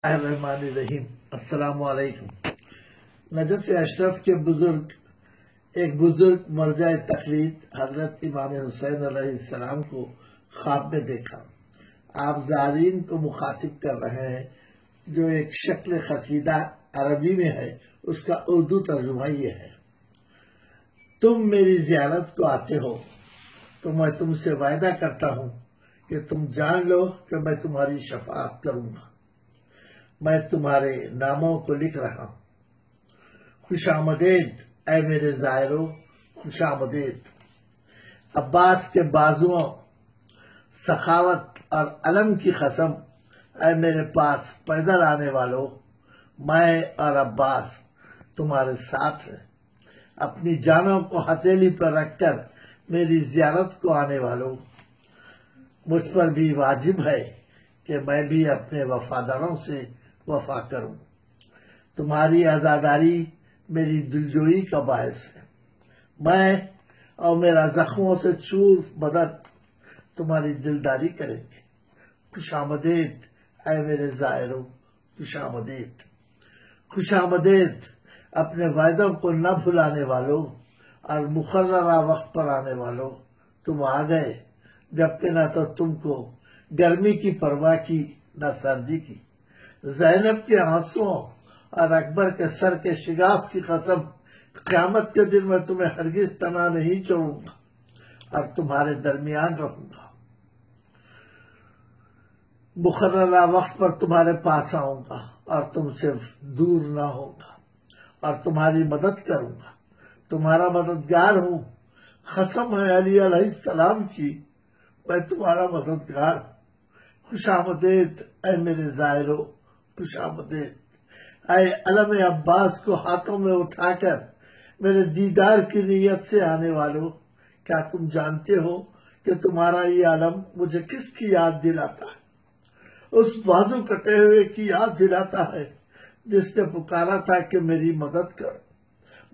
रहमान अस्सलाम वालेकुम। नजफ अशरफ के एक बुजुर्ग मर्जाए तकलीद हजरत इमाम हुसैन अलैहिस्सलाम को ख्वाब में देखा। आप ज़ारीन को मुखातिब कर रहे हैं जो एक शक्ल खसीदा अरबी में है, उसका उर्दू तर्जुमा ये है। तुम मेरी ज़ियारत को आते हो तो मैं तुमसे वायदा करता हूँ कि तुम जान लो कि मैं तुम्हारी शफाअत करूंगा। मैं तुम्हारे नामों को लिख रहा हूं। खुशामदीद ऐ मेरे ज़ायरो, खुशामदीद। अब्बास के बाजुओं, सखावत और अलम की कसम, ऐ मेरे पास पैदल आने वालों, मैं और अब्बास तुम्हारे साथ हैं। अपनी जानों को हथेली पर रखकर मेरी ज़ियारत को आने वालों, मुझ पर भी वाजिब है कि मैं भी अपने वफादारों से वफा करूं। तुम्हारी आज़ादारी मेरी दिलजोई का बायस है। मैं और मेरा जख्मों से चूर बदन तुम्हारी दिलदारी करेंगे। खुशामदीद ऐ मेरे ज़ायरो, खुशामदीद। खुशामदीद अपने वायदों को न भुलाने वालों और मुकर्ररा वक्त पर आने वालों, तुम आ गए जबकि न तो तुमको गर्मी की परवाह की न सर्दी की। ज़ैनब के आंसुओं और अकबर के सर के शिगाफ की कसम, क़यामत के दिन मैं तुम्हें हरगिज तना नहीं छोड़ूंगा और तुम्हारे दरमियान रहूंगा। मुकर्ररा वक्त पर तुम्हारे पास आऊंगा और तुमसे दूर न होगा और तुम्हारी मदद करूंगा। तुम्हारा मददगार हूं। कसम है अली अलैहिस्सलाम की, मैं तुम्हारा मददगार हूं। खुशामदीद ऐ मेरे ज़ायरो, खुशामदीद। ऐ अलम अब्बास को हाथों में उठाकर मेरे दीदार की नीयत से आने वालों, क्या तुम जानते हो कि तुम्हारा ये अलम मुझे किसकी याद दिलाता है? उस बाजू कटे हुए की याद दिलाता है जिसने पुकारा था कि मेरी मदद कर।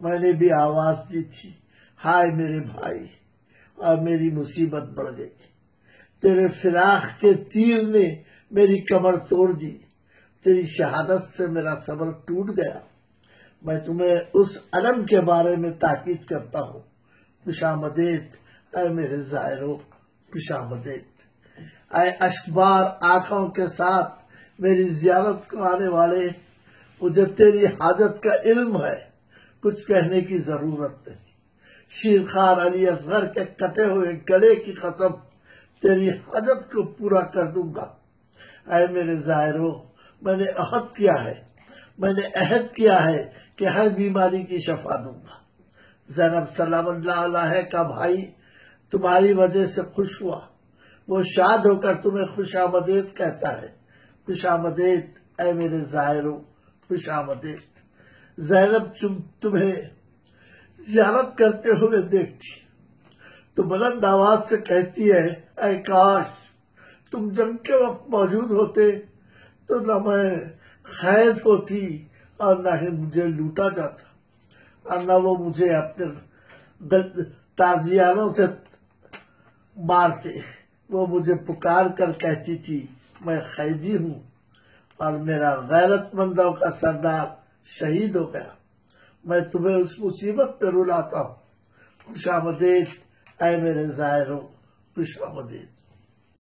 मैंने भी आवाज दी थी, हाय मेरे भाई, और मेरी मुसीबत बढ़ गई। तेरे फिराक के तीर ने मेरी कमर तोड़ दी। तेरी शहादत से मेरा सब्र टूट गया। मैं तुम्हें उस अलम के बारे में ताकीद करता हूँ। खुशामदीद ऐ मेरे ज़ायरो, खुशामदीद। ऐ अश्कबार आंखों के साथ मेरी ज़ियारत को आने वाले, मुझे तेरी हाजत का इल्म है, कुछ कहने की जरूरत नहीं। शीरखार अली असगर के कटे हुए गले की कसम, तेरी हाजत को पूरा कर दूंगा। ऐ मेरे ज़ायरो, मैंने अहद किया है कि हर बीमारी की शफा दूंगा। ज़ैनब सलामुल्लाह अलैहा का भाई तुम्हारी वजह से खुश हुआ, वो शाद होकर तुम्हें खुशामदीद कहता है। खुशामदीद ऐ मेरे ज़ायरो, खुशामदीद। ज़ैनब तुम्हें ज़ियारत करते हुए देखती तो बुलंद आवाज से कहती है, ऐ काश तुम जंग के वक्त मौजूद होते तो न मैं कैद होती और न ही मुझे लूटा जाता और न वो मुझे अपने ताजियानों से मारते। वो मुझे पुकार कर कहती थी, मैं कैदी हूँ और मेरा गैरतमंदों का सरदार शहीद हो गया। मैं तुम्हें उस मुसीबत पर रुलाता हूँ। खुशामदीद ऐ मेरे ज़ायरो, खुशामदीद।